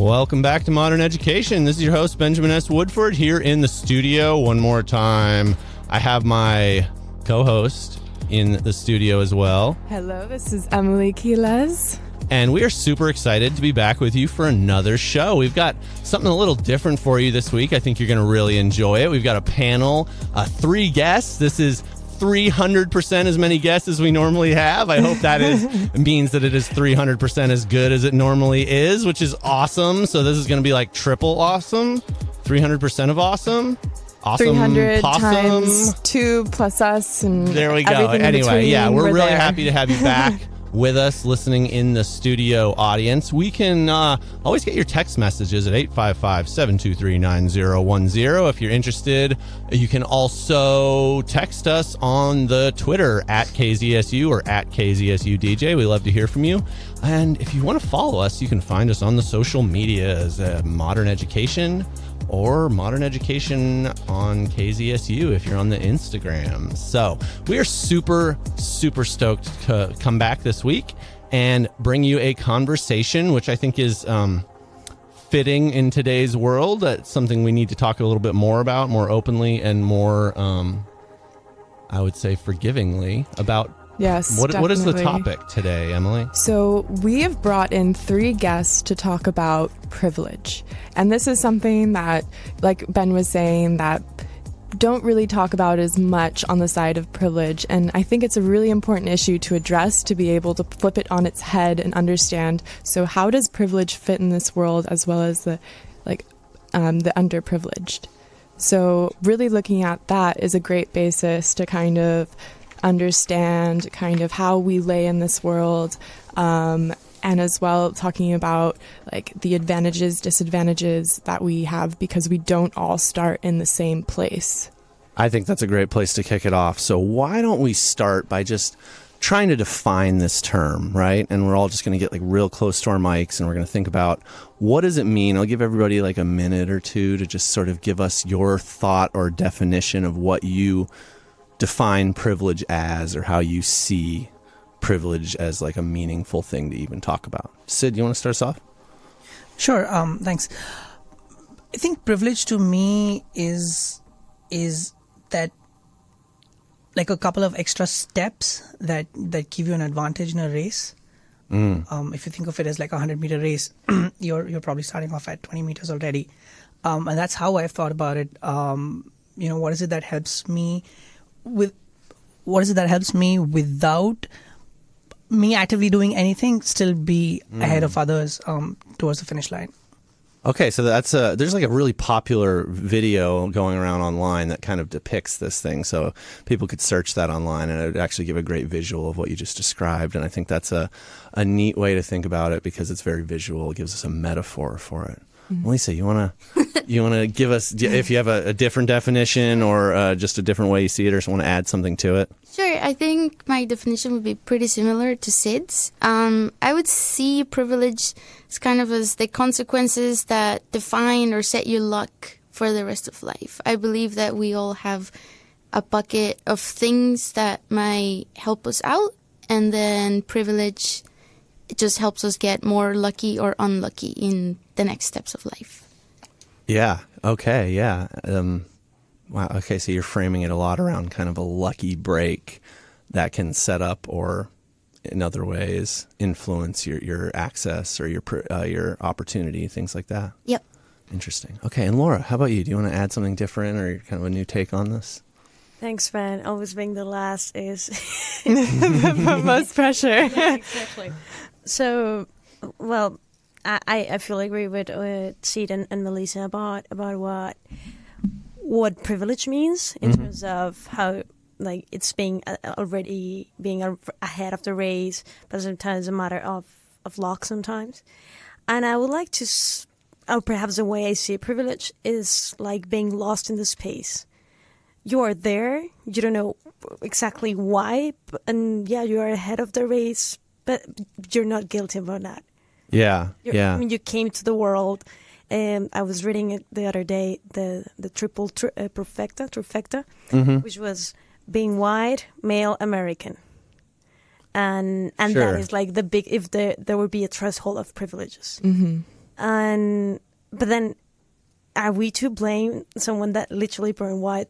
Welcome back to Modern Education. This is your host, Benjamin S. Woodford, here in the studio. One more time, I have my co-host in the studio as well. Hello, this is Emily Quiles. And we are super excited to be back with you for another show. We've got something a little different for you this week. I think you're going to really enjoy it. We've got a panel, 3 guests. This is 300% as many guests as we normally have. I hope that means that it is 300% as good as it normally is, which is awesome. So this is going to be like triple awesome, 300% of awesome. Awesome 300 possum. times 2 plus us. And there we go. Anyway, yeah, we're really happy to have you back with us, listening in the studio audience. We can always get your text messages at 855-723-9010. If you're interested, you can also text us on the Twitter at KZSU or at KZSUDJ. We love to hear from you. And if you want to follow us, you can find us on the social medias, Modern Education or Modern Education on KZSU if you're on the Instagram. So we are super, super stoked to come back this week and bring you a conversation, which I think is fitting in today's world. That's something we need to talk a little bit more about, more openly and more, I would say, forgivingly about. Yes, What is the topic today, Emily? So we have brought in 3 guests to talk about privilege. And this is something that, like Ben was saying, that don't really talk about as much on the side of privilege. And I think it's a really important issue to address, to be able to flip it on its head and understand, so how does privilege fit in this world, as well as the underprivileged? So really looking at that is a great basis to kind of understand kind of how we lay in this world, and as well talking about like the advantages, disadvantages that we have because we don't all start in the same place. I think that's a great place to kick it off. So why don't we start by just trying to define this term, right? And we're all just going to get like real close to our mics and we're going to think about, what does it mean? I'll give everybody like a minute or two to just sort of give us your thought or definition of what you define privilege as, or how you see privilege as like a meaningful thing to even talk about. Sid, you want to start us off? Sure. Thanks. I think privilege to me is that like a couple of extra steps that give you an advantage in a race. If you think of it as like a 100-meter race, you're probably starting off at 20 meters already, and that's how I've thought about it. What is it that helps me without me actively doing anything, still be ahead of others towards the finish line? Okay, so there's like a really popular video going around online that kind of depicts this thing. So people could search that online and it would actually give a great visual of what you just described. And I think that's a neat way to think about it because it's very visual. It gives us a metaphor for it. Lisa, you wanna give us, if you have a different definition or just a different way you see it, or want to add something to it? Sure. I think my definition would be pretty similar to Sid's. I would see privilege as kind of as the consequences that define or set your luck for the rest of life. I believe that we all have a bucket of things that might help us out, and then privilege, it just helps us get more lucky or unlucky in the next steps of life. Yeah. Okay. Yeah. Wow. Okay. So you're framing it a lot around kind of a lucky break that can set up, or in other ways, influence your access or your opportunity, things like that. Yep. Interesting. Okay. And Laura, how about you? Do you want to add something different or kind of a new take on this? Thanks, Ben. Always being the last is Most pressure. Yeah, exactly. So, well, I fully agree with Sid and Melissa about what privilege means in terms of how, like, it's being ahead of the race, but sometimes a matter of luck sometimes. And I would like to, or perhaps the way I see privilege is like being lost in the space. You are there, you don't know exactly why, and yeah, you are ahead of the race, but you're not guilty about that. Yeah, I mean, you came to the world, and I was reading it the other day, the triple trifecta, which was being white, male, American. And Sure. that is like the big, if there would be a threshold of privileges. Mm-hmm. But then, are we to blame someone that literally born white,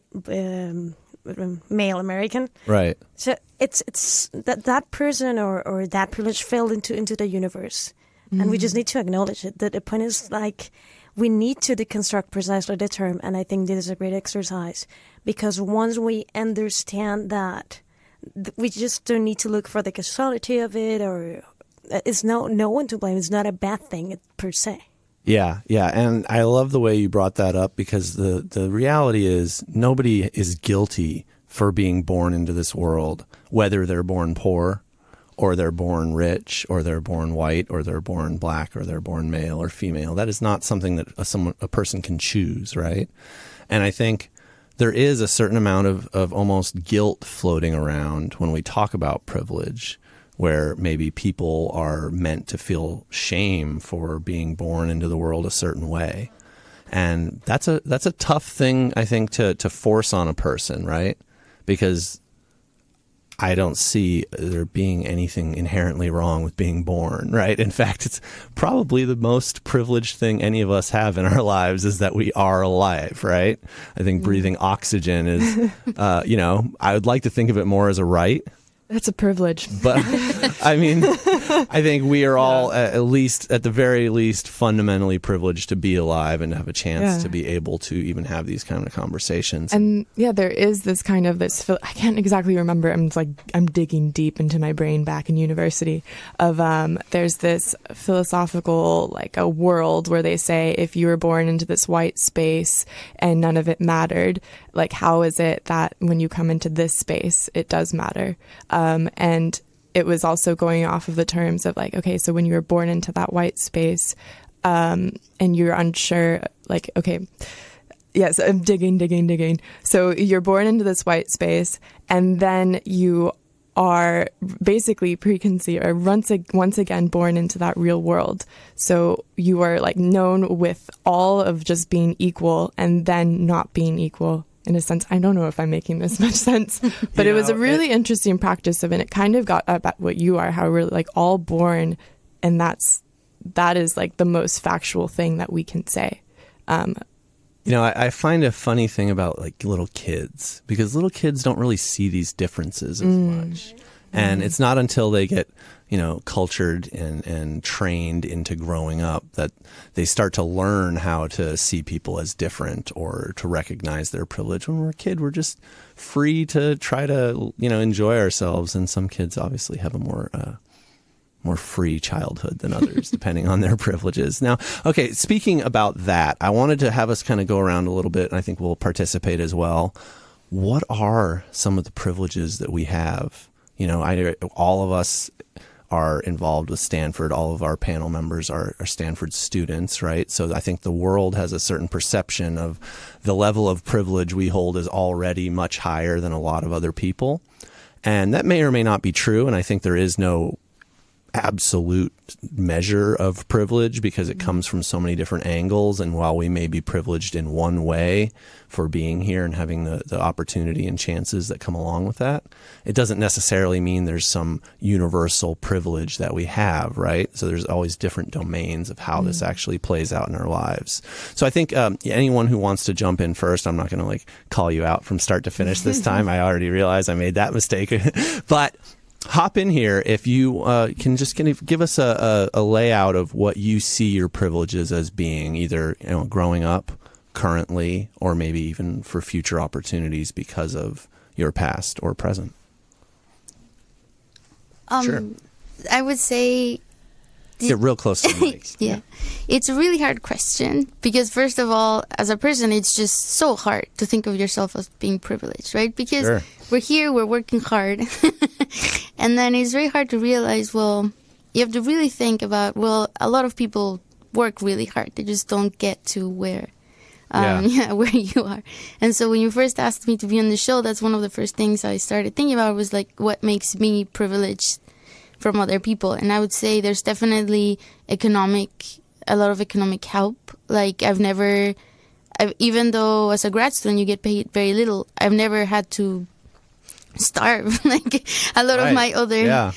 male American? Right. So it's that person or that privilege fell into the universe, and we just need to acknowledge it. That the point is like we need to deconstruct precisely the term, and I think this is a great exercise because once we understand that, we just don't need to look for the causality of it, or it's no one to blame. It's not a bad thing per se. Yeah, and I love the way you brought that up because the reality is nobody is guilty for being born into this world, whether they're born poor or they're born rich or they're born white or they're born black or they're born male or female. That is not something that a person can choose, right? And I think there is a certain amount of almost guilt floating around when we talk about privilege, where maybe people are meant to feel shame for being born into the world a certain way. And that's a tough thing, I think, to force on a person, right? Because I don't see there being anything inherently wrong with being born, right? In fact, it's probably the most privileged thing any of us have in our lives is that we are alive, right? I think breathing oxygen is, I would like to think of it more as a right. That's a privilege. But I mean, I think we are all at the very least, fundamentally privileged to be alive and to have a chance to be able to even have these kind of conversations. And there is this kind of I can't exactly remember. I'm digging deep into my brain back in university of, there's this philosophical, like a world where they say, if you were born into this white space and none of it mattered, like, how is it that when you come into this space, it does matter? And it was also going off of the terms of like, okay, so when you were born into that white space, and you're unsure, like, okay, yes, I'm digging. So you're born into this white space, and then you are basically preconceived or once again born into that real world. So you are like known with all of just being equal and then not being equal. In a sense, I don't know if I'm making this much sense, but it was a really interesting practice of it. And it kind of got about what you are, how we're like all born, and that is like the most factual thing that we can say. I find a funny thing about like little kids, because little kids don't really see these differences as much. And it's not until they get, cultured and trained into growing up that they start to learn how to see people as different or to recognize their privilege. When we're a kid, we're just free to try to, enjoy ourselves. And some kids obviously have a more free childhood than others, depending on their privileges. Now, okay, speaking about that, I wanted to have us kind of go around a little bit, and I think we'll participate as well. What are some of the privileges that we have? All of us are involved with Stanford. All of our panel members are Stanford students, right? So I think the world has a certain perception of the level of privilege we hold is already much higher than a lot of other people. And that may or may not be true. And I think there is no absolute measure of privilege because it comes from so many different angles. And while we may be privileged in one way for being here and having the opportunity and chances that come along with that, it doesn't necessarily mean there's some universal privilege that we have, right? So there's always different domains of how this actually plays out in our lives. So I think anyone who wants to jump in first, I'm not going to like call you out from start to finish this time. I already realized I made that mistake. But hop in here if you can just kind of give us a layout of what you see your privileges as being, either growing up, currently, or maybe even for future opportunities because of your past or present. Sure. I would say... Get real close to the mic. Yeah. It's a really hard question because, first of all, as a person, it's just so hard to think of yourself as being privileged, right? Because we're here, we're working hard. And then it's very hard to realize, well, you have to really think about, well, a lot of people work really hard. They just don't get to where you are. And so when you first asked me to be on the show, that's one of the first things I started thinking about was like, what makes me privileged from other people? And I would say there's definitely a lot of economic help. Like even though as a grad student you get paid very little, I've never had to starve like a lot of my other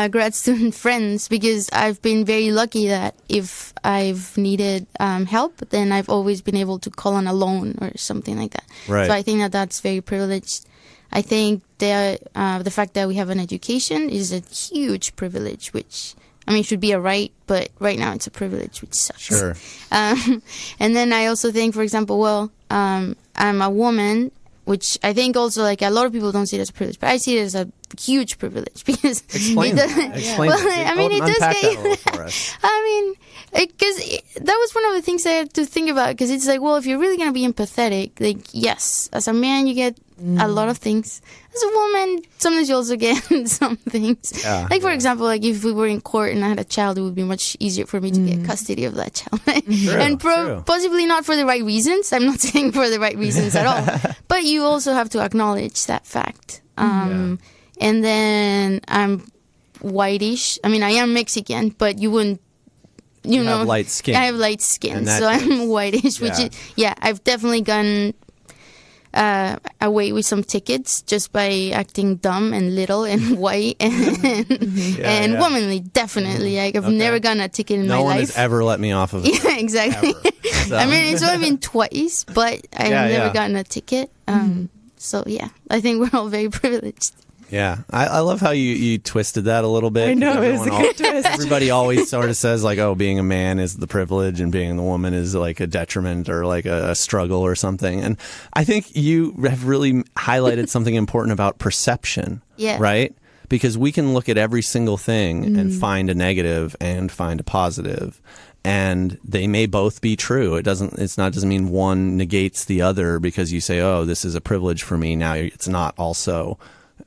grad student friends, because I've been very lucky that if I've needed help, then I've always been able to call on a loan or something like that. Right. So I think that that's very privileged. I think the fact that we have an education is a huge privilege, which, I mean, should be a right, but right now it's a privilege, which sucks. Sure. And then I also think, for example, I'm a woman, which I think also, like, a lot of people don't see it as a privilege, but I see it as a huge privilege, because Explain that. Explain that. I mean, it does Unpack that a get, little for us. I mean, because that was one of the things I had to think about, because it's like, well, if you're really going to be empathetic, like, yes, as a man, you get a lot of things. As a woman, sometimes you also get some things. Yeah, like, for example, like, if we were in court and I had a child, it would be much easier for me to get custody of that child. And possibly not for the right reasons. I'm not saying for the right reasons at all. But you also have to acknowledge that fact. And then I'm whitish. I mean, I am Mexican, but you wouldn't, you know, have light skin. I have light skin, so I'm whitish, which is, I've definitely gotten away with some tickets just by acting dumb and little and white and womanly, definitely. Like, I've never gotten a ticket in my life. No one has ever let me off of it. Yeah, exactly. So. I mean, it's only been twice, but I've never gotten a ticket. So, yeah, I think we're all very privileged. Yeah, I love how you twisted that a little bit. I know, it was a good twist. Everybody always sort of says, like, oh, being a man is the privilege and being the woman is like a detriment or like a struggle or something. And I think you have really highlighted something important about perception, right? Because we can look at every single thing and find a negative and find a positive. And they may both be true. It doesn't mean one negates the other because you say, oh, this is a privilege for me. Now it's not also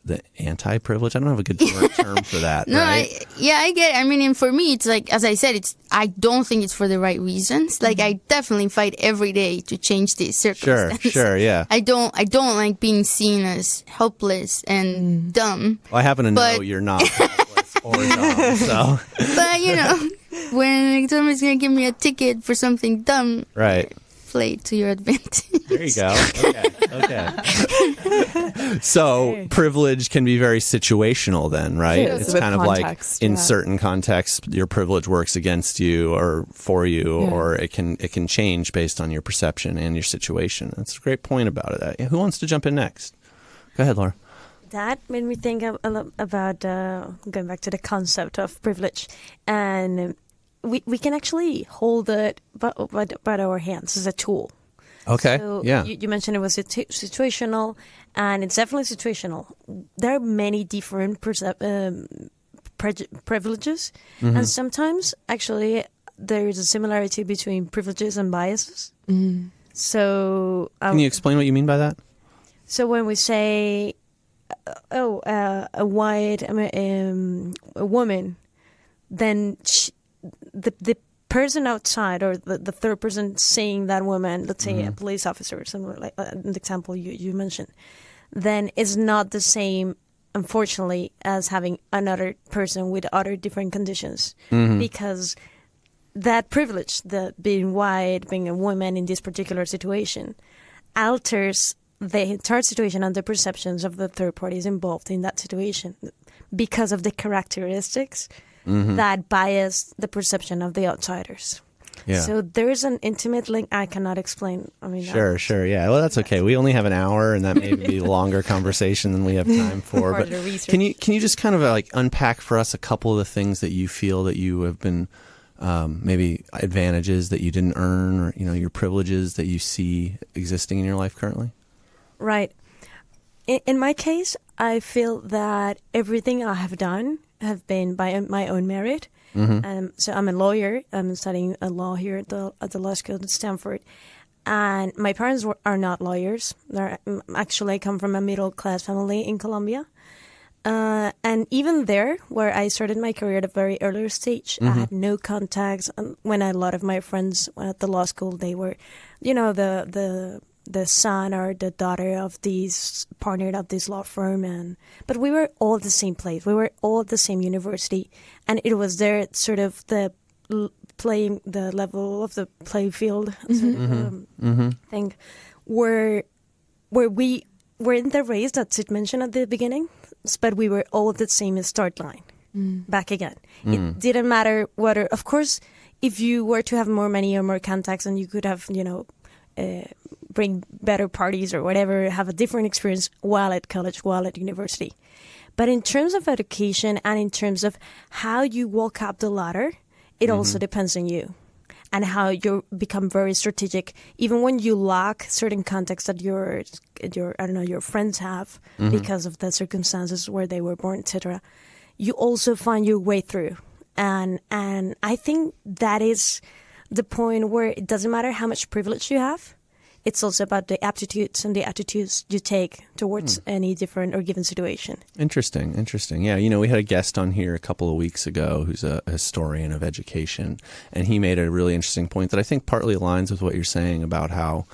the anti-privilege. I don't have a good term for that. No, right? I get it. I mean, and for me, it's like, as I said, I don't think it's for the right reasons. Like, I definitely fight every day to change these circumstances. Sure, yeah. I don't like being seen as helpless and dumb. Well, I happen to know you're not helpless or dumb, so. But, you know, when somebody's going to give me a ticket for something dumb, right, play to your advantage. There you go. Okay. So privilege can be very situational then, right? Yeah, it's with kind of context, like in certain contexts your privilege works against you or for you, or it can change based on your perception and your situation. That's a great point about it. Who wants to jump in next? Go ahead, Laura. That made me think about going back to the concept of privilege, and we can actually hold it by our hands as a tool. Okay. So yeah. You mentioned it was situational, and it's definitely situational. There are many different privileges, and sometimes actually there is a similarity between privileges and biases. So can you explain what you mean by that? So when we say, a white a woman, then the person outside, or the third person seeing that woman, let's say a police officer or something like the example you mentioned, then is not the same, unfortunately, as having another person with other different conditions, because that privilege, the being white, being a woman in this particular situation, alters the entire situation and the perceptions of the third parties involved in that situation because of the characteristics that bias the perception of the outsiders. Yeah. So there's an intimate link I cannot explain. I mean, sure. Yeah. Well, that's okay. We only have an hour, and that may be a longer conversation than we have time for. But can you just kind of like unpack for us a couple of the things that you feel that you have been maybe advantages that you didn't earn, or your privileges that you see existing in your life currently? Right. In my case, I feel that everything I have done have been by my own merit. So I'm a lawyer. I'm studying law here at the law school at Stanford. And my parents are not lawyers. Actually, I come from a middle-class family in Colombia. And even there, where I started my career at a very earlier stage, I had no contacts. When a lot of my friends at the law school, they were, the son or the daughter of this partner of this law firm, but we were all at the same place. We were all at the same university, and it was there sort of the playing the level of the play field sort of, thing, where we we're in the race that Sid mentioned at the beginning, but we were all at the same start line. Back again. It didn't matter whether, of course, if you were to have more money or more contacts, and you could have, bring better parties or whatever, have a different experience while at college, while at university. But in terms of education and in terms of how you walk up the ladder, it also depends on you and how you become very strategic, even when you lack certain contexts that your friends have because of the circumstances where they were born, etc. You also find your way through. And I think that is the point where it doesn't matter how much privilege you have. It's also about the aptitudes and the attitudes you take towards any different or given situation. Interesting. Yeah, we had a guest on here a couple of weeks ago who's a historian of education, and he made a really interesting point that I think partly aligns with what you're saying about how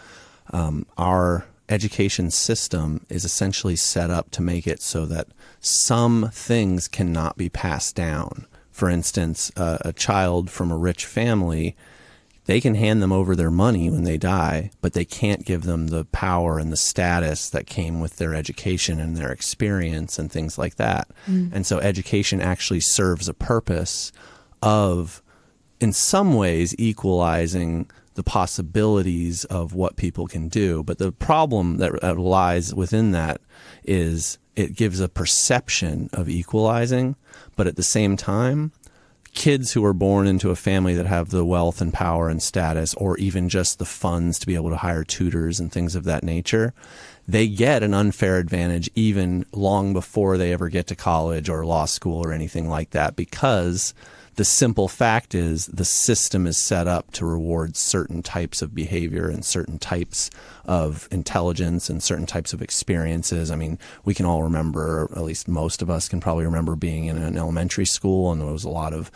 our education system is essentially set up to make it so that some things cannot be passed down. For instance, a child from a rich family, they can hand them over their money when they die, but they can't give them the power and the status that came with their education and their experience and things like that. And so education actually serves a purpose of, in some ways, equalizing the possibilities of what people can do. But the problem that lies within that is it gives a perception of equalizing, but at the same time, kids who are born into a family that have the wealth and power and status, or even just the funds to be able to hire tutors and things of that nature, they get an unfair advantage even long before they ever get to college or law school or anything like that, because the simple fact is the system is set up to reward certain types of behavior and certain types of intelligence and certain types of experiences. I mean, we can all remember, or at least most of us can probably remember being in an elementary school, and there was a lot of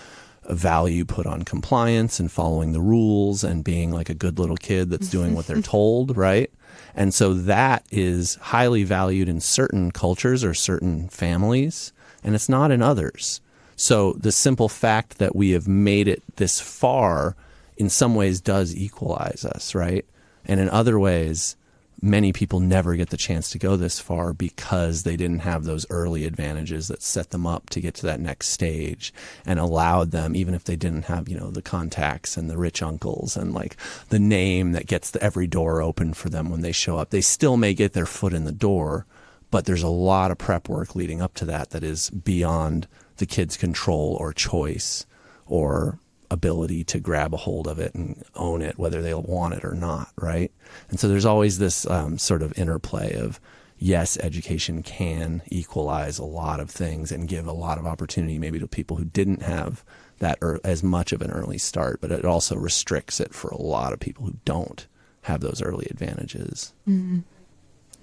value put on compliance and following the rules and being like a good little kid that's doing what they're told, right? And so that is highly valued in certain cultures or certain families, and it's not in others. So the simple fact that we have made it this far in some ways does equalize us, right? And in other ways, many people never get the chance to go this far because they didn't have those early advantages that set them up to get to that next stage and allowed them, even if they didn't have, the contacts and the rich uncles and like the name that gets every door open for them when they show up, they still may get their foot in the door, but there's a lot of prep work leading up to that is beyond the kid's control or choice or ability to grab a hold of it and own it, whether they'll want it or not, right? And so there's always this sort of interplay of, yes, education can equalize a lot of things and give a lot of opportunity maybe to people who didn't have that as much of an early start, but it also restricts it for a lot of people who don't have those early advantages. Mm-hmm.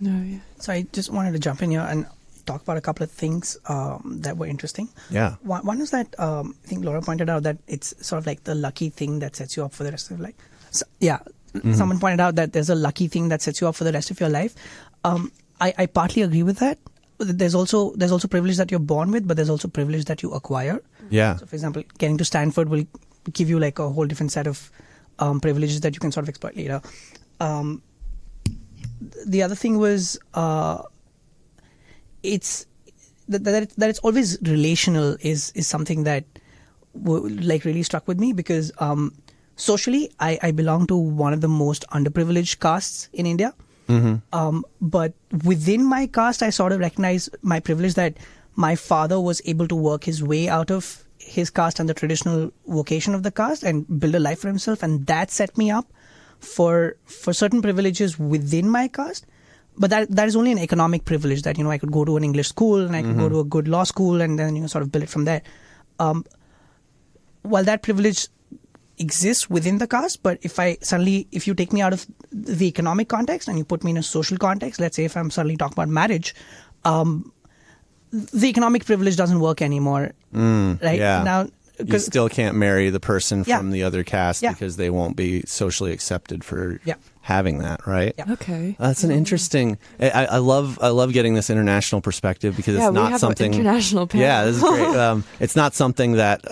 No, yeah. So I just wanted to jump in here and talk about a couple of things that were interesting. Yeah. One is that I think Laura pointed out that it's sort of like the lucky thing that sets you up for the rest of your life. So, yeah. Mm-hmm. Someone pointed out that there's a lucky thing that sets you up for the rest of your life. I partly agree with that. There's also privilege that you're born with, but there's also privilege that you acquire. Yeah. So, for example, getting to Stanford will give you like a whole different set of privileges that you can sort of exploit later. The other thing was it's that it's always relational is something that like really struck with me because socially I belong to one of the most underprivileged castes in India. Mm-hmm. But within my caste, I sort of recognize my privilege that my father was able to work his way out of his caste and the traditional vocation of the caste and build a life for himself, and that set me up for certain privileges within my caste. But that is only an economic privilege that, I could go to an English school and I could go to a good law school and then, sort of build it from there. While that privilege exists within the caste, but if you take me out of the economic context and you put me in a social context, let's say if I'm suddenly talking about marriage, the economic privilege doesn't work anymore. Right? Yeah. Now, you still can't marry the person from the other caste because they won't be socially accepted for having that, right? Yeah. Okay. That's an interesting. I love getting this international perspective because Yeah, it's we not have something. an international panel. Yeah, this is great. It's not something that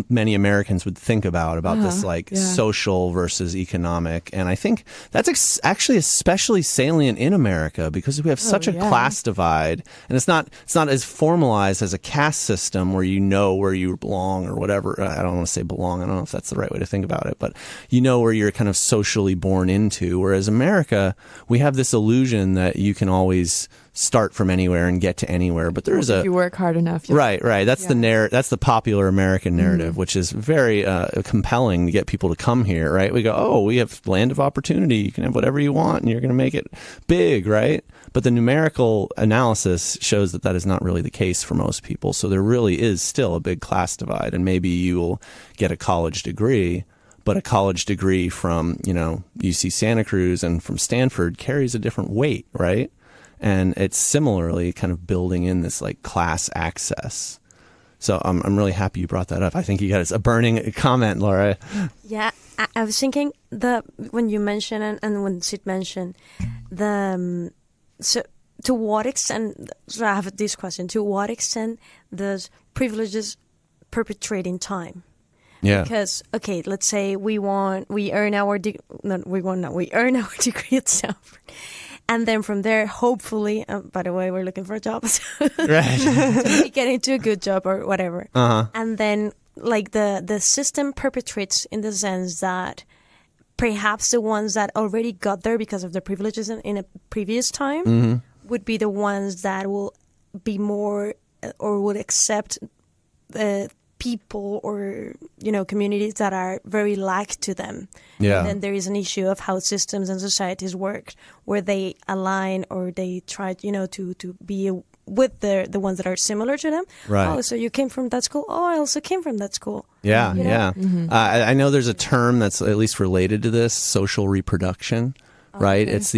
many Americans would think about this social versus economic, and I think that's actually especially salient in America because we have such a class divide, and it's not as formalized as a caste system where you know where you belong or whatever. I don't want to say belong. I don't know if that's the right way to think about it, but you know where you're kind of socially born into. Whereas America, we have this illusion that you can always start from anywhere and get to anywhere, but there is if you work hard enough. Right. That's that's the popular American narrative, which is very compelling to get people to come here. Right? We go, oh, we have land of opportunity. You can have whatever you want, and you're going to make it big, right? But the numerical analysis shows that is not really the case for most people. So there really is still a big class divide, and maybe you will get a college degree. But a college degree from, UC Santa Cruz and from Stanford carries a different weight, right? And it's similarly kind of building in this like class access. So I'm really happy you brought that up. I think you got a burning comment, Laura. Yeah, I was thinking when you mentioned and when Sid mentioned so to what extent? So I have this question: to what extent does privileges perpetuate in time? Yeah. Because let's say we earn our degree at Stanford, and then from there, hopefully, by the way, we're looking for a job, Right? so we get into a good job or whatever, Uh-huh. and then like the system perpetuates in the sense that perhaps the ones that already got there because of their privileges in a previous time would be the ones that will be more or would accept people or communities that are very like to them. Yeah. And then there is an issue of how systems and societies work, where they align or they try to be with the ones that are similar to them. Right. Oh, so you came from that school? Oh, I also came from that school. Yeah, You know? yeah. I know there's a term that's at least related to this: social reproduction. Right. Okay. It's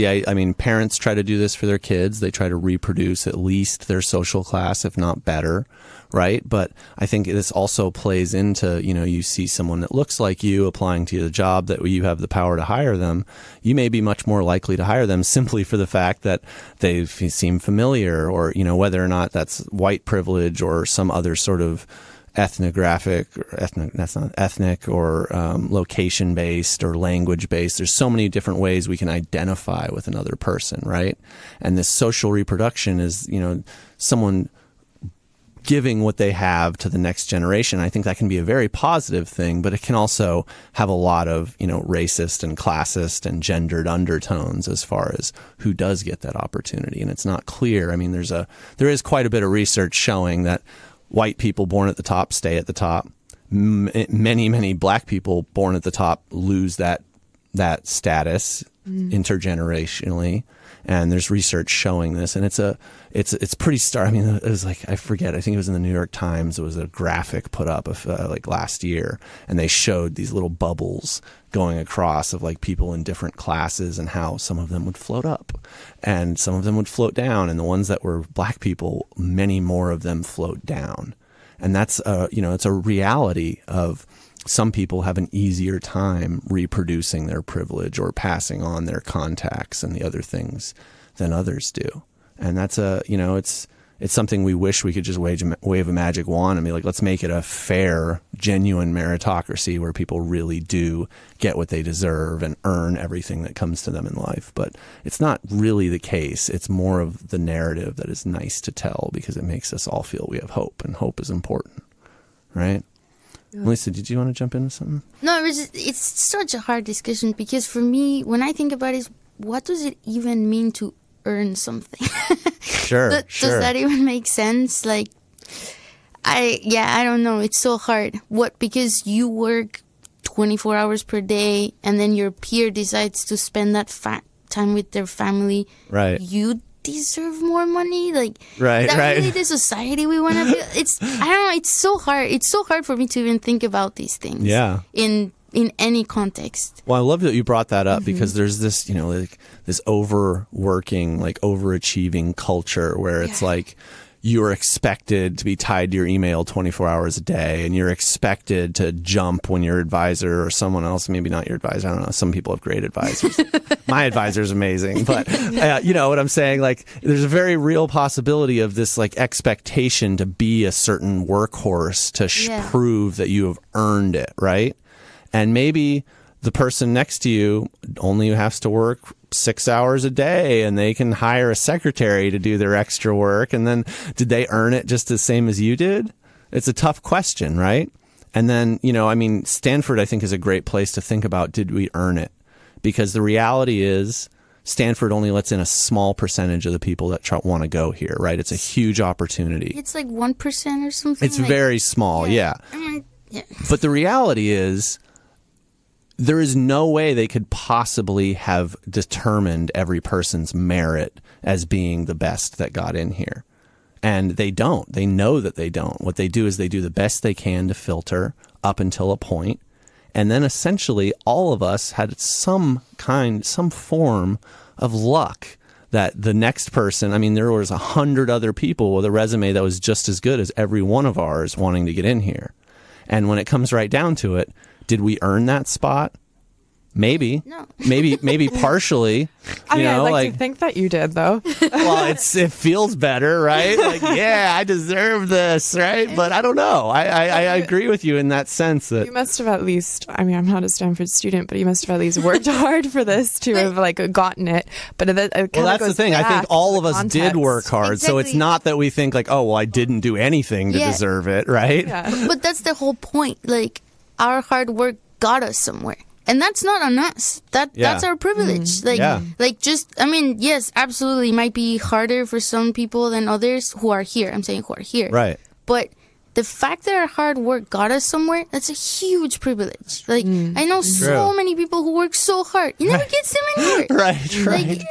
parents try to do this for their kids. They try to reproduce at least their social class, if not better. Right. But I think this also plays into, you see someone that looks like you applying to the job that you have the power to hire them. You may be much more likely to hire them simply for the fact that they seem familiar, or, whether or not that's white privilege or some other sort of ethnic or location based or language based. There's so many different ways we can identify with another person, right? And this social reproduction is, someone giving what they have to the next generation. I think that can be a very positive thing, but it can also have a lot of, racist and classist and gendered undertones as far as who does get that opportunity. And it's not clear. I mean, there is quite a bit of research showing that white people born at the top stay at the top. Many black people born at the top lose that status intergenerationally, and there's research showing this, and it's pretty stark. I mean, it was like, I forget, I think it was in the New York Times. It was a graphic put up of like last year, and they showed these little bubbles going across of like people in different classes and how some of them would float up and some of them would float down, and the ones that were black people, many more of them float down. And that's it's a reality of some people have an easier time reproducing their privilege or passing on their contacts and the other things than others do. And that's it's something we wish we could just wave a magic wand and be like, let's make it a fair, genuine meritocracy where people really do get what they deserve and earn everything that comes to them in life. But it's not really the case. It's more of the narrative that is nice to tell because it makes us all feel we have hope, and hope is important, right? Yeah. Lisa, did you want to jump into something? No, it's such a hard discussion because for me, when I think about it, what does it even mean to earn something? Sure. Does that even make sense? Like, I don't know. It's so hard. Because you work 24 hours per day and then your peer decides to spend that time with their family. Right. You deserve more money. Like, right. Really the society we want to build? I don't know. It's so hard. It's so hard for me to even think about these things. Yeah. In any context. Well, I love that you brought that up because there's this, like this overworking, like overachieving culture where it's like you're expected to be tied to your email 24 hours a day, and you're expected to jump when your advisor or someone else, maybe not your advisor, I don't know, some people have great advisors. My advisor's amazing, but you know what I'm saying? Like, there's a very real possibility of this like expectation to be a certain workhorse to prove that you have earned it, right? And maybe the person next to you only has to work 6 hours a day, and they can hire a secretary to do their extra work. And then did they earn it just the same as you did? It's a tough question, right? And then, you know, I mean, Stanford, I think, is a great place to think about, did we earn it? Because the reality is Stanford only lets in a small percentage of the people that want to go here, right? It's a huge opportunity. It's like 1% or something. It's very small, yeah. But the reality is, there is no way they could possibly have determined every person's merit as being the best that got in here. And they don't. They know that they don't. What they do is they do the best they can to filter up until a point. And then essentially all of us had some form of luck that the next person, I mean, there was 100 other people with a resume that was just as good as every one of ours wanting to get in here. And when it comes right down to it, did we earn that spot? Maybe. No. maybe partially. I mean, I'd like to think that you did, though. Well, it feels better, right? Like, yeah, I deserve this, right? But I don't know. I agree with you in that sense that you must have at least, I mean, I'm not a Stanford student, but you must have at least worked hard for this to have like gotten it. But well, that's the thing. I think all of us did work hard. Exactly. So it's not that we think like, oh, well, I didn't do anything to deserve it, right? Yeah. But that's the whole point. Like, our hard work got us somewhere. And that's not on us. That's our privilege. Like just, I mean, yes, absolutely. It might be harder for some people than others who are here. I'm saying who are here. Right. But the fact that our hard work got us somewhere, that's a huge privilege. Like, I know so many people who work so hard. You never get them anywhere. Right. Like,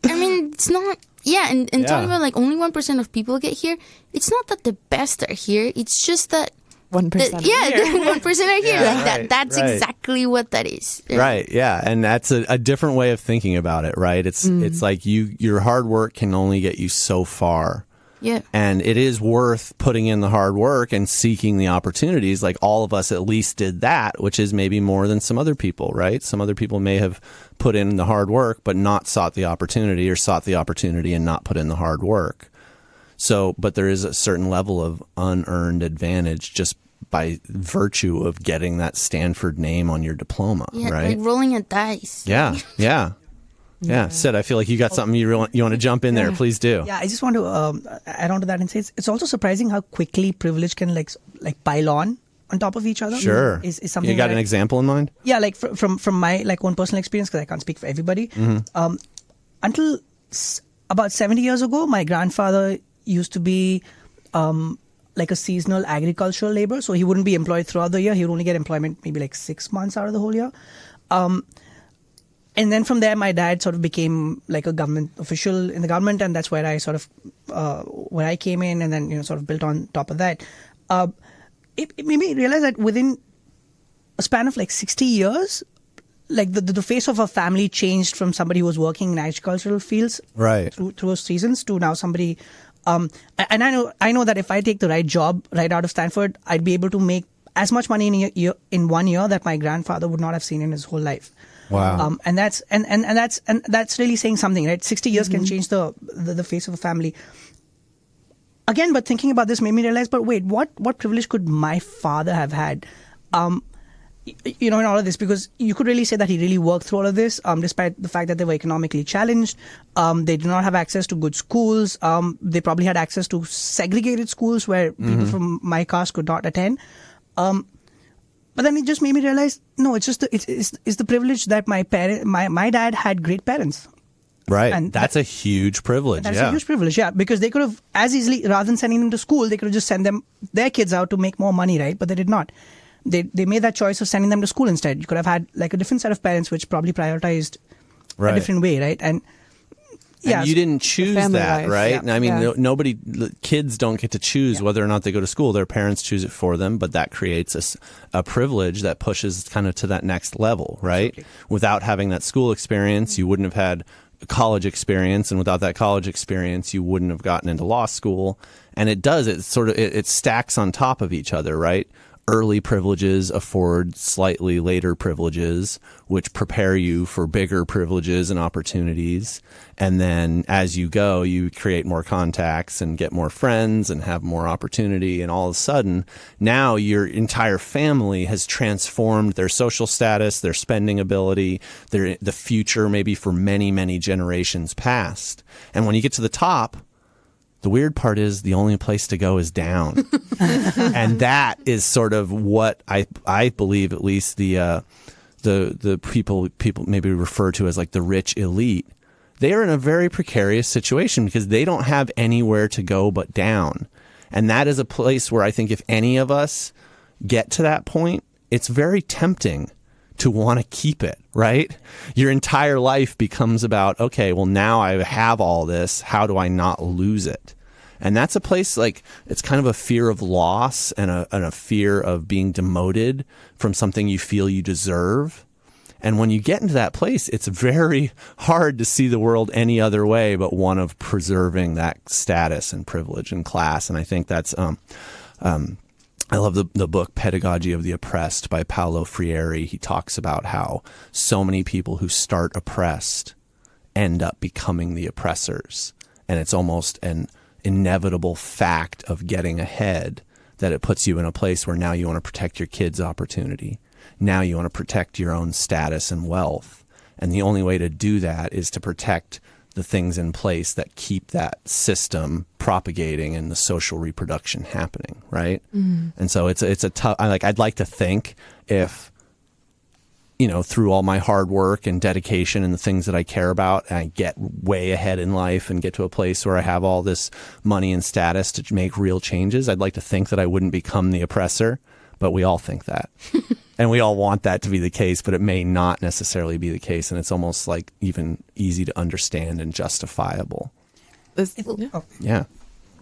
I mean, it's not, and talking about like only 1% of people get here, it's not that the best are here. It's just that 1%. 1% are here. Like that's exactly what that is. Right. Yeah. And that's a different way of thinking about it, right? It's like your hard work can only get you so far. Yeah. And it is worth putting in the hard work and seeking the opportunities. Like all of us at least did that, which is maybe more than some other people, right? Some other people may have put in the hard work, but not sought the opportunity, or sought the opportunity and not put in the hard work. So, but there is a certain level of unearned advantage just by virtue of getting that Stanford name on your diploma, right? Like rolling a dice. Yeah. Sid, I feel like you got something you want to jump in there. Please do. Yeah, I just want to add on to that and say it's also surprising how quickly privilege can like pile on top of each other. Sure. Is something you got an example in mind? Yeah, like from my like own personal experience, because I can't speak for everybody. Until about 70 years ago, my grandfather used to be like a seasonal agricultural labor. So he wouldn't be employed throughout the year. He would only get employment maybe like 6 months out of the whole year. And then from there, my dad sort of became like a government official in the government. And that's where I sort of, where I came in, and then, sort of built on top of that. It made me realize that within a span of like 60 years, like the face of a family changed from somebody who was working in agricultural fields through those seasons to now somebody. And I know that if I take the right job right out of Stanford, I'd be able to make as much money in 1 year that my grandfather would not have seen in his whole life. Wow. And that's really saying something, right? 60 years can change the face of a family. Again, but thinking about this made me realize, but wait, what privilege could my father have had? In all of this, because you could really say that he really worked through all of this, despite the fact that they were economically challenged. They did not have access to good schools. They probably had access to segregated schools where people from my caste could not attend. But then it just made me realize, no, it's just it's the privilege that my dad had great parents. Right. And that's a huge privilege. That's a huge privilege, because they could have as easily, rather than sending them to school, they could have just sent their kids out to make more money, right? But they did not. They made that choice of sending them to school instead. You could have had like a different set of parents which probably prioritized a different way, right? And you didn't choose that, life, right? Yeah. And I mean, kids don't get to choose whether or not they go to school. Their parents choose it for them, but that creates a privilege that pushes kind of to that next level, right? Absolutely. Without having that school experience, you wouldn't have had college experience, and without that college experience, you wouldn't have gotten into law school. And it stacks on top of each other, right? Early privileges afford slightly later privileges, which prepare you for bigger privileges and opportunities. And then as you go, you create more contacts and get more friends and have more opportunity. And all of a sudden, now your entire family has transformed their social status, their spending ability, the future maybe for many, many generations past. And when you get to the top, the weird part is the only place to go is down. And that is sort of what I believe, at least the people maybe refer to as like the rich elite. They are in a very precarious situation because they don't have anywhere to go but down. And that is a place where I think if any of us get to that point, it's very tempting to want to keep it, right? Your entire life becomes about, okay, well, now I have all this. How do I not lose it? And that's a place like it's kind of a fear of loss and a fear of being demoted from something you feel you deserve. And when you get into that place, it's very hard to see the world any other way but one of preserving that status and privilege and class. And I think that's I love the book Pedagogy of the Oppressed by Paulo Freire. He talks about how so many people who start oppressed end up becoming the oppressors. And it's almost an inevitable fact of getting ahead that it puts you in a place where now you want to protect your kids' opportunity. Now you want to protect your own status and wealth. And the only way to do that is to protect the things in place that keep that system propagating and the social reproduction happening, right? And so it's a tough. I'd like to think if, through all my hard work and dedication and the things that I care about, and I get way ahead in life and get to a place where I have all this money and status to make real changes, I'd like to think that I wouldn't become the oppressor, but we all think that. And we all want that to be the case, but it may not necessarily be the case. And it's almost like even easy to understand and justifiable. Yeah.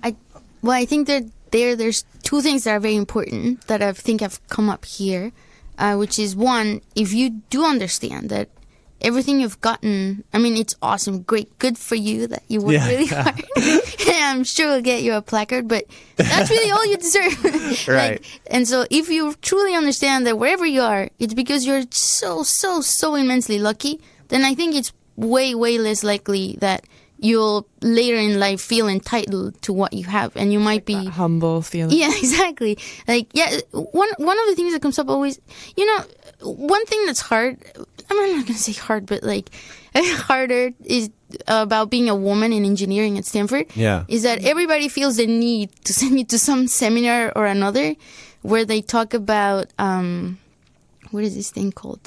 I think that there's two things that are very important that I think have come up here, which is one, if you do understand that everything you've gotten, I mean, it's awesome, great, good for you that you work really hard. I'm sure we'll get you a placard, but that's really all you deserve. Right. And so if you truly understand that wherever you are, it's because you're so immensely lucky, then I think it's way, way less likely that you'll later in life feel entitled to what you have, and you might be that humble feeling. Yeah, exactly. One of the things that comes up always, one thing that's hard, I'm not going to say hard, but harder is about being a woman in engineering at Stanford. Yeah. Is that everybody feels the need to send you to some seminar or another where they talk about, what is this thing called?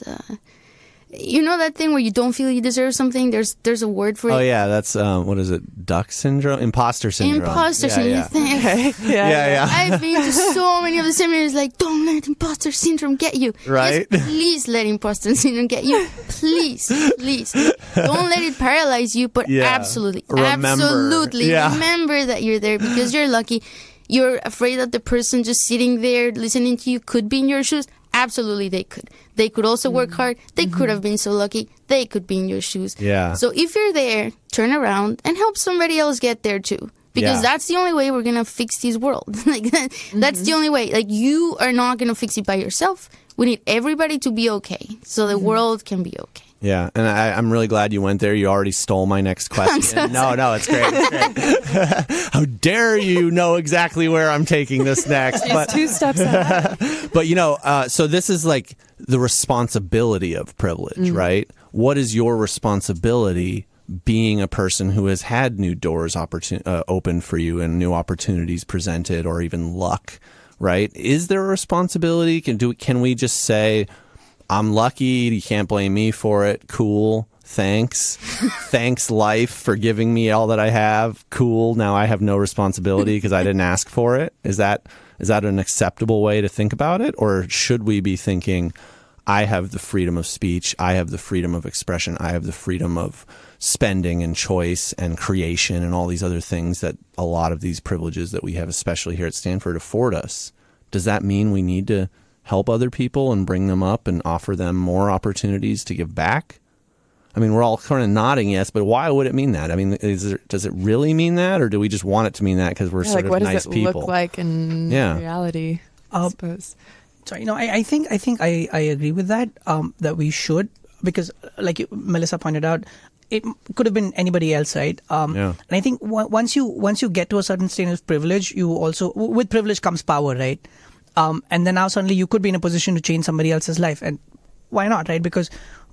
That thing where you don't feel you deserve something? There's a word for it. Oh, yeah. That's, what is it? Duck syndrome? Imposter syndrome. Imposter syndrome. Yeah. Yeah. I've been to so many of the seminars don't let imposter syndrome get you. Right? Yes, please let imposter syndrome get you. Please. Don't let it paralyze you, but absolutely remember that you're there because you're lucky. You're afraid that the person just sitting there listening to you could be in your shoes. Absolutely, they could. They could also work hard. They could have been so lucky. They could be in your shoes. Yeah. So if you're there, turn around and help somebody else get there too. Because that's the only way we're going to fix this world. That's the only way. You are not going to fix it by yourself. We need everybody to be okay so the world can be okay. Yeah, and I'm really glad you went there. You already stole my next question. No, it's great. It's great. How dare you know exactly where I'm taking this next? But 2 steps ahead. But so this is like the responsibility of privilege, right? What is your responsibility being a person who has had new doors open for you and new opportunities presented, or even luck, right? Is there a responsibility? Can we just say, I'm lucky, you can't blame me for it, cool, thanks. Thanks, life, for giving me all that I have, cool, now I have no responsibility because I didn't ask for it? Is that an acceptable way to think about it? Or should we be thinking, I have the freedom of speech, I have the freedom of expression, I have the freedom of spending and choice and creation and all these other things that a lot of these privileges that we have, especially here at Stanford, afford us? Does that mean we need to help other people and bring them up and offer them more opportunities to give back? I mean, we're all kind of nodding yes, but why would it mean that? I mean, does it really mean that, or do we just want it to mean that because we're sort of what nice does it people? look like in reality, I suppose? Sorry, I think I agree with that. That we should, because like Melissa pointed out, it could have been anybody else, right? And I think once you get to a certain state of privilege, you also, with privilege comes power, right? And then now suddenly you could be in a position to change somebody else's life, and why not, right? Because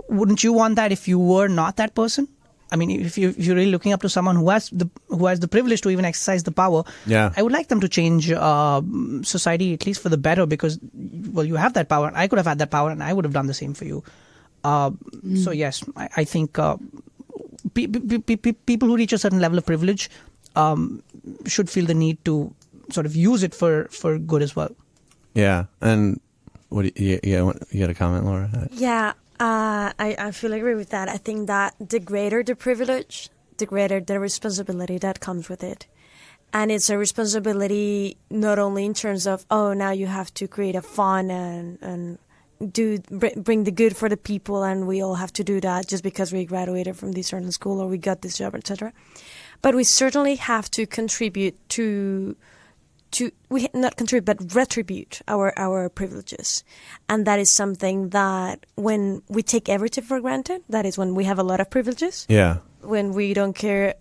wouldn't you want that if you were not that person? I mean, if you're really looking up to someone who has the privilege to even exercise the power, I would like them to change society, at least for the better, because, well, you have that power, and I could have had that power, and I would have done the same for you. So yes, I think people who reach a certain level of privilege should feel the need to sort of use it for good as well. Yeah, and what you got a comment, Laura? Yeah, I feel agree with that. I think that the greater the privilege, the greater the responsibility that comes with it. And it's a responsibility not only in terms of, now you have to create a fund and bring the good for the people, and we all have to do that just because we graduated from this certain school or we got this job, etc. But we certainly have to contribute but retribute our privileges. And that is something that when we take everything for granted, that is when we have a lot of privileges. Yeah. When we don't care,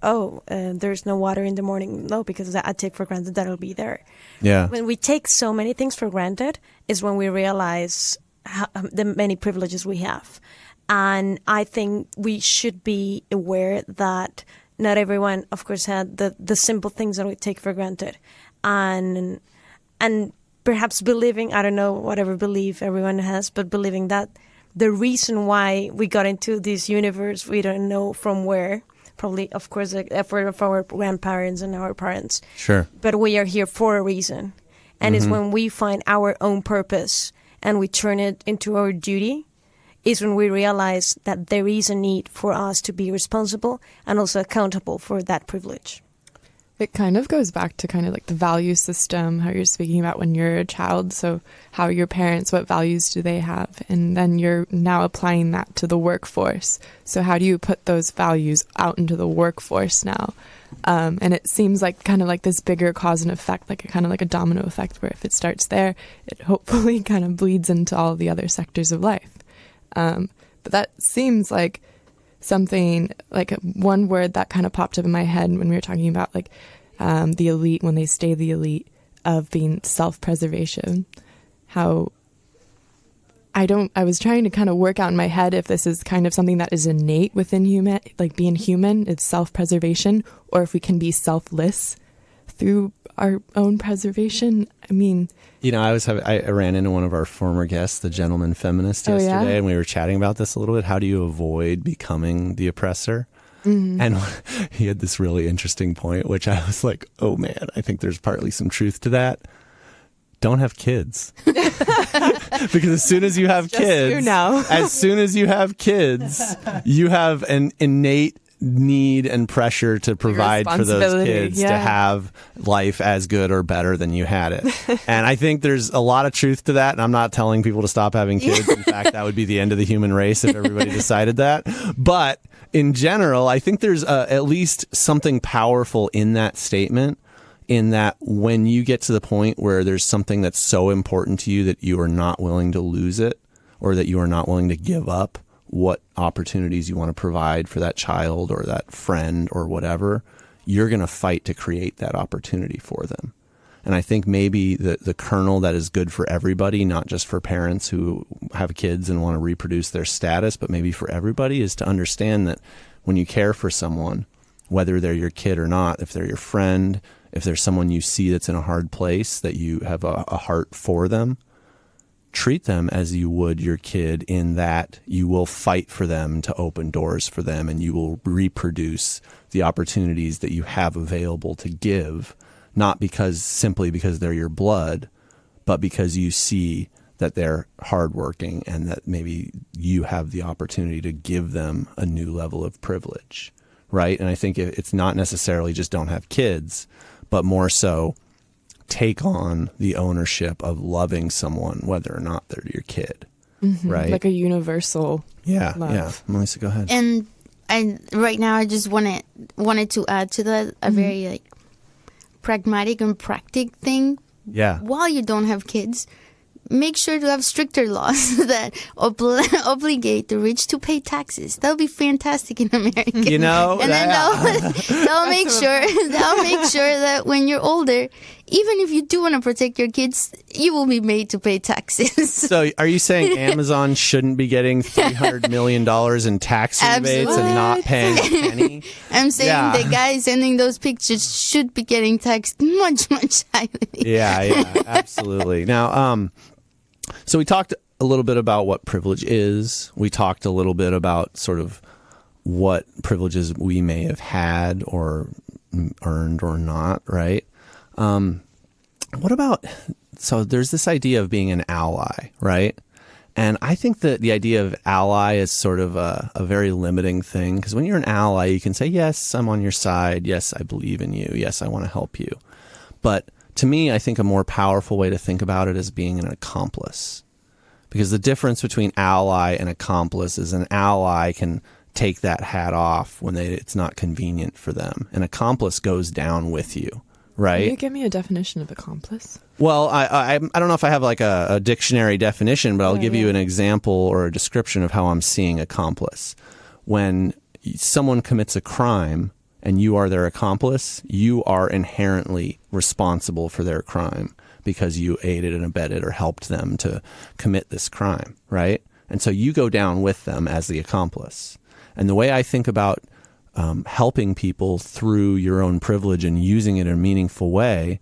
there's no water in the morning. No, because I take for granted that it'll be there. Yeah. When we take so many things for granted is when we realize the many privileges we have. And I think we should be aware that not everyone, of course, had the simple things that we take for granted. And perhaps believing, I don't know, whatever belief everyone has, but believing that the reason why we got into this universe, we don't know from where. Probably, of course, the effort of our grandparents and our parents. Sure. But we are here for a reason. And it's when we find our own purpose and we turn it into our duty, is when we realize that there is a need for us to be responsible and also accountable for that privilege. It kind of goes back to kind of like the value system, how you're speaking about when you're a child. So how your parents, what values do they have? And then you're now applying that to the workforce. So how do you put those values out into the workforce now? And it seems like kind of like this bigger cause and effect, like kind of like a domino effect, where if it starts there, it hopefully kind of bleeds into all the other sectors of life. But that seems like something, like one word that kind of popped up in my head when we were talking about like the elite, when they stay the elite, of being self-preservation. How I was trying to kind of work out in my head if this is kind of something that is innate within human, like being human, it's self-preservation, or if we can be selfless through our own preservation. I mean, I ran into one of our former guests, the gentleman feminist, yesterday, and we were chatting about this a little bit. How do you avoid becoming the oppressor? Mm-hmm. And he had this really interesting point, which I was like, oh man, I think there's partly some truth to that. Don't have kids. Because as soon as you have kids, as soon as you have kids, you have an innate need and pressure to provide for those kids to have life as good or better than you had it. And I think there's a lot of truth to that. And I'm not telling people to stop having kids. In fact, that would be the end of the human race if everybody decided that. But in general, I think there's at least something powerful in that statement, in that when you get to the point where there's something that's so important to you that you are not willing to lose it, or that you are not willing to give up what opportunities you want to provide for that child or that friend or whatever, you're going to fight to create that opportunity for them. And I think maybe the kernel that is good for everybody, not just for parents who have kids and want to reproduce their status, but maybe for everybody, is to understand that when you care for someone, whether they're your kid or not, if they're your friend, if there's someone you see that's in a hard place, that you have a heart for them, treat them as you would your kid, in that you will fight for them to open doors for them, and you will reproduce the opportunities that you have available to give, not simply because they're your blood, but because you see that they're hardworking and that maybe you have the opportunity to give them a new level of privilege, right? And I think it's not necessarily just don't have kids, but more so take on the ownership of loving someone, whether or not they're your kid. right? Like a universal love. Yeah. Melissa, go ahead. And right now I just wanted to add to that a very like pragmatic and practical thing. Yeah. While you don't have kids, make sure to have stricter laws that obligate the rich to pay taxes. That'll be fantastic in America. You know, and then that'll make sure that when you're older, even if you do want to protect your kids, you will be made to pay taxes. So are you saying Amazon shouldn't be getting $300 million in tax rebates and not paying a penny? I'm saying the guy sending those pictures should be getting taxed much, much higher. Yeah, absolutely. Now, so we talked a little bit about what privilege is. We talked a little bit about sort of what privileges we may have had or earned or not, right? What about, so there's this idea of being an ally, right? And I think that the idea of ally is sort of a very limiting thing, because when you're an ally, you can say, yes, I'm on your side. Yes, I believe in you. Yes, I want to help you. But to me, I think a more powerful way to think about it is being an accomplice. Because the difference between ally and accomplice is an ally can take that hat off when it's not convenient for them. An accomplice goes down with you, right? Can you give me a definition of accomplice? Well, I don't know if I have like a dictionary definition, but I'll give you an example or a description of how I'm seeing accomplice. When someone commits a crime and you are their accomplice, you are inherently responsible for their crime because you aided and abetted or helped them to commit this crime, right? And so you go down with them as the accomplice. And the way I think about helping people through your own privilege and using it in a meaningful way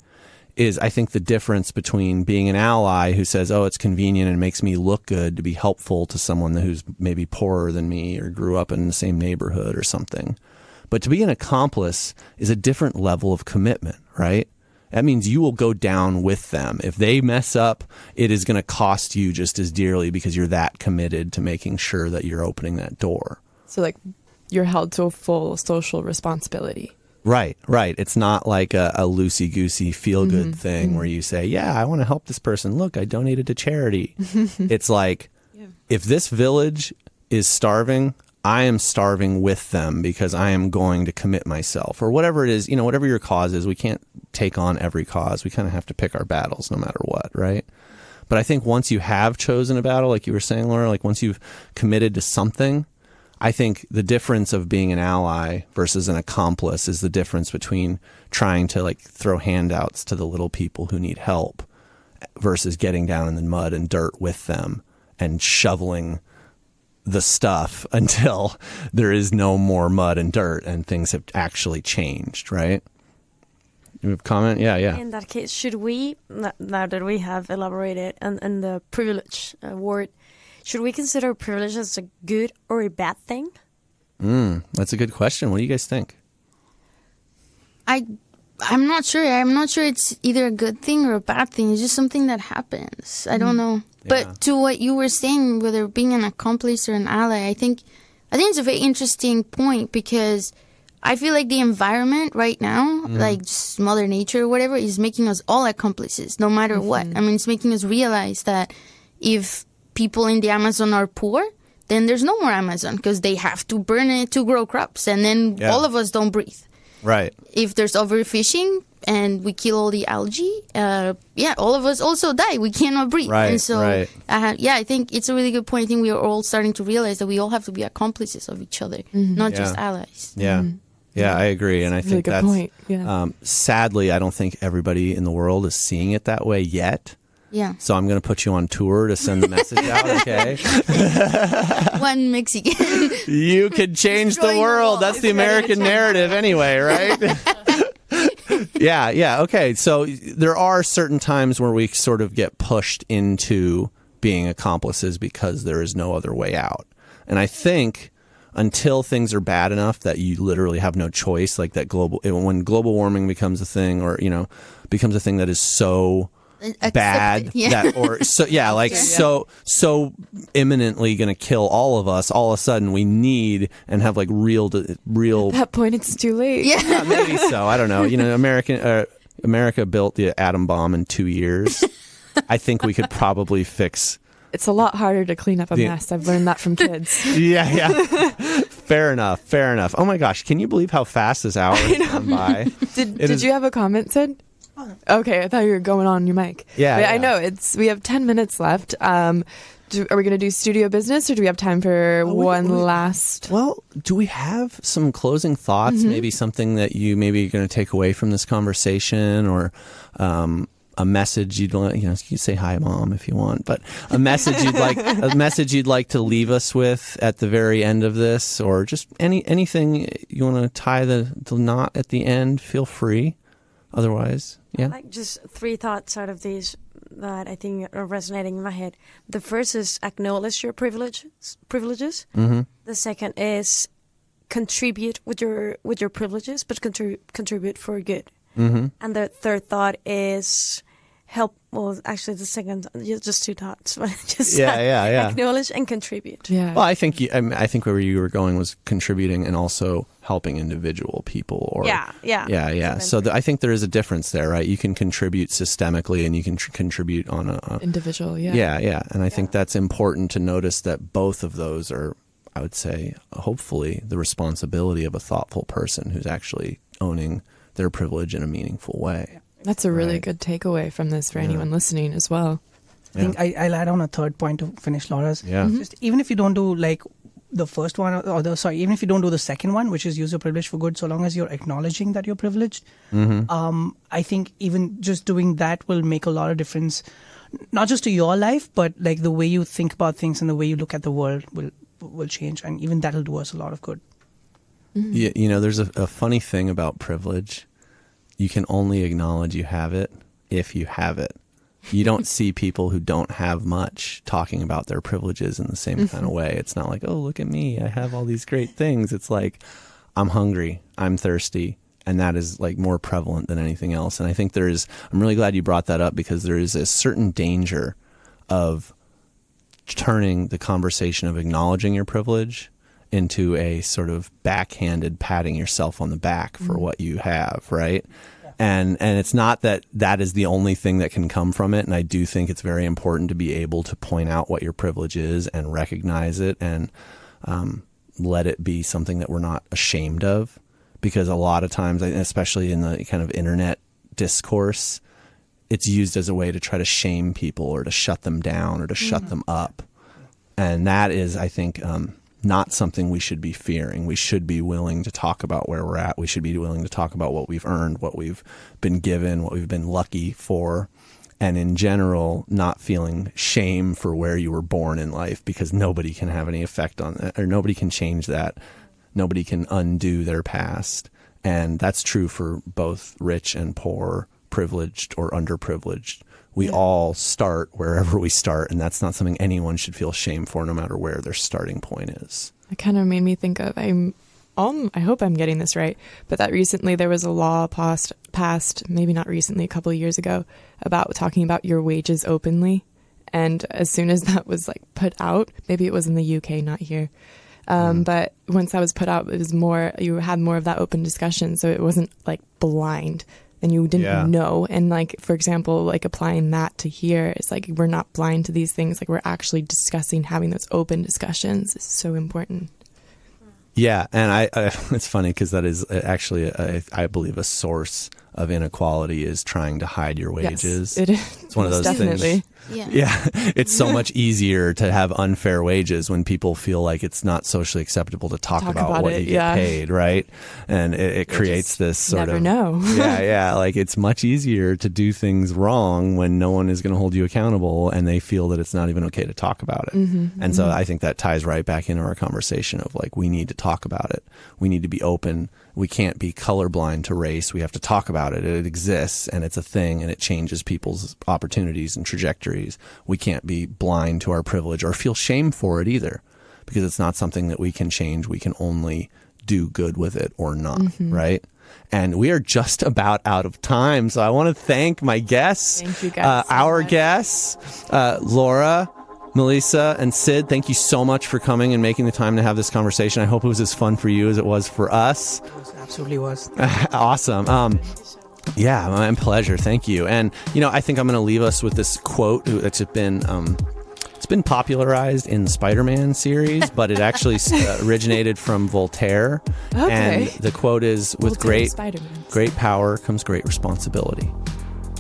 is, I think, the difference between being an ally who says, oh, it's convenient and makes me look good to be helpful to someone who's maybe poorer than me or grew up in the same neighborhood or something. But to be an accomplice is a different level of commitment, right? That means you will go down with them. If they mess up, it is going to cost you just as dearly because you're that committed to making sure that you're opening that door. So like you're held to a full social responsibility. Right. It's not like a loosey-goosey feel-good thing where you say, yeah, I want to help this person. Look, I donated to charity. It's like, if this village is starving, I am starving with them because I am going to commit myself, or whatever it is, whatever your cause is. We can't take on every cause. We kind of have to pick our battles no matter what, right? But I think once you have chosen a battle, like you were saying, Laura, like once you've committed to something, I think the difference of being an ally versus an accomplice is the difference between trying to like throw handouts to the little people who need help versus getting down in the mud and dirt with them and shoveling the stuff until there is no more mud and dirt and things have actually changed, right? You have a comment? Yeah. In that case, should we, now that we have elaborated on the privilege word, should we consider privilege as a good or a bad thing? That's a good question. What do you guys think? I'm not sure. I'm not sure it's either a good thing or a bad thing. It's just something that happens. I don't know. Yeah. But to what you were saying, whether being an accomplice or an ally, I think it's a very interesting point, because I feel like the environment right now, like just Mother Nature or whatever, is making us all accomplices, no matter what. I mean, it's making us realize that if people in the Amazon are poor, then there's no more Amazon because they have to burn it to grow crops, and then all of us don't breathe. Right. If there's overfishing and we kill all the algae, all of us also die. We cannot breathe. Right, and so, right. I think it's a really good point. I think we are all starting to realize that we all have to be accomplices of each other, not just allies. Yeah. Yeah, I agree. And I think really good point. Yeah. Sadly, I don't think everybody in the world is seeing it that way yet. Yeah. So I'm going to put you on tour to send the message out, okay? One Mexican. You could change the world. That's the American narrative anyway, right? Yeah. Okay. So there are certain times where we sort of get pushed into being accomplices because there is no other way out. And I think until things are bad enough that you literally have no choice, like that when global warming becomes a thing, or, becomes a thing that is so bad so imminently going to kill all of us, all of a sudden we need and have like real At that point it's too late. Yeah, maybe so. I don't know. America built the atom bomb in 2 years. I think we could probably fix It's a lot harder to clean up a mess. I've learned that from kids. Yeah. Fair enough. Oh my gosh, can you believe how fast this hour has gone by? Did you have a comment, Sid? Okay, I thought you were going on your mic. Yeah, I know. We have 10 minutes left. Are we going to do studio business, or do we have time for last? Well, do we have some closing thoughts? Mm-hmm. Maybe something that you maybe are going to take away from this conversation, or a message you'd like, you can say hi, Mom, if you want, but a message you'd like to leave us with at the very end of this, or just anything you want to tie the knot at the end. Feel free. Otherwise, yeah. Like just 3 thoughts out of these that I think are resonating in my head. The first is acknowledge your privileges. Mm-hmm. The second is contribute with your privileges, but contribute for good. Mm-hmm. And the third thought is help. Well, actually, the second, just 2 thoughts, but just acknowledge and contribute. Yeah. Well, I think where you were going was contributing and also helping individual people. Or Yeah. So I think there is a difference there, right? You can contribute systemically, and you can contribute on a individual. Yeah. And I think that's important to notice that both of those are, I would say, hopefully, the responsibility of a thoughtful person who's actually owning their privilege in a meaningful way. That's a really good takeaway from this for anyone listening as well. I think I'll add on a third point to finish Laura's. Yeah. Just even if you don't do like the first one, even if you don't do the second one, which is use your privilege for good, so long as you're acknowledging that you're privileged, I think even just doing that will make a lot of difference, not just to your life, but like the way you think about things and the way you look at the world will change, and even that'll do us a lot of good. Mm-hmm. Yeah, there's a funny thing about privilege. You can only acknowledge you have it if you have it. You don't see people who don't have much talking about their privileges in the same kind of way. It's not like, oh, look at me, I have all these great things. It's like, I'm hungry, I'm thirsty, and that is like more prevalent than anything else. And I think I'm really glad you brought that up, because there is a certain danger of turning the conversation of acknowledging your privilege into a sort of backhanded patting yourself on the back for what you have, right? And it's not that is the only thing that can come from it. And I do think it's very important to be able to point out what your privilege is and recognize it, and let it be something that we're not ashamed of. Because a lot of times, especially in the kind of internet discourse, it's used as a way to try to shame people or to shut them down or to shut them up. And that is, I think, not something we should be fearing. We should be willing to talk about where we're at. We should be willing to talk about what we've earned, what we've been given, what we've been lucky for. And in general, not feeling shame for where you were born in life, because nobody can have any effect on that, or nobody can change that. Nobody can undo their past. And that's true for both rich and poor, privileged or underprivileged. We all start wherever we start, and that's not something anyone should feel shame for, no matter where their starting point is. It kind of made me think of, I hope I'm getting this right, but that recently there was a law passed, maybe not recently, a couple of years ago, about talking about your wages openly. And as soon as that was like put out, maybe it was in the UK, not here. But once that was put out, it was you had more of that open discussion. So it wasn't like blind and you didn't know. And like, for example, like applying that to here, it's like, we're not blind to these things. Like we're actually discussing, having those open discussions is so important. Yeah. And I it's funny because that is actually, I believe, a source of inequality is trying to hide your wages. Yes, it is. It's one of those Definitely. things. Yeah. It's so much easier to have unfair wages when people feel like it's not socially acceptable to talk about what you get paid, right? And it creates this sort never of... know. Yeah. Like it's much easier to do things wrong when no one is going to hold you accountable and they feel that it's not even okay to talk about it. And so I think that ties right back into our conversation of like, we need to talk about it. We need to be open. We can't be colorblind to race. We have to talk about it. It exists and it's a thing and it changes people's opportunities and trajectories. We can't be blind to our privilege or feel shame for it either, because it's not something that we can change. We can only do good with it or not, right? And we are just about out of time. So I want to thank my guests. Thank you guys. Our guests, Laura, Melissa, and Sid, thank you so much for coming and making the time to have this conversation. I hope it was as fun for you as it was for us. It absolutely was. Awesome. Yeah, my pleasure. Thank you. And, I think I'm going to leave us with this quote that's been It's been popularized in the Spider-Man series, but it actually originated from Voltaire. Okay. And the quote is, with Voltaire Spider-Man. great power comes great responsibility.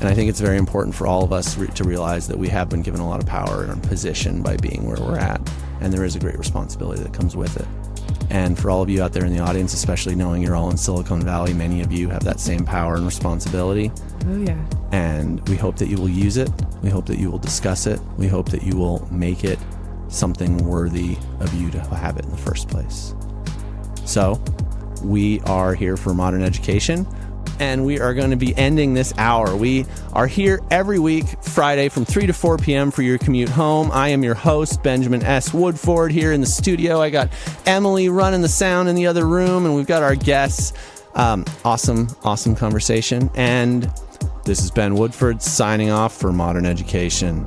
And I think it's very important for all of us to realize that we have been given a lot of power and position by being where we're at. And there is a great responsibility that comes with it. And for all of you out there in the audience, especially knowing you're all in Silicon Valley, many of you have that same power and responsibility. Oh, yeah. And we hope that you will use it. We hope that you will discuss it. We hope that you will make it something worthy of you to have it in the first place. So we are here for Modern Education, and we are going to be ending this hour. We are here every week, Friday from 3 to 4 p.m. for your commute home. I am your host, Benjamin S. Woodford, here in the studio. I got Emily running the sound in the other room, and we've got our guests. Awesome conversation. And this is Ben Woodford signing off for Modern Education.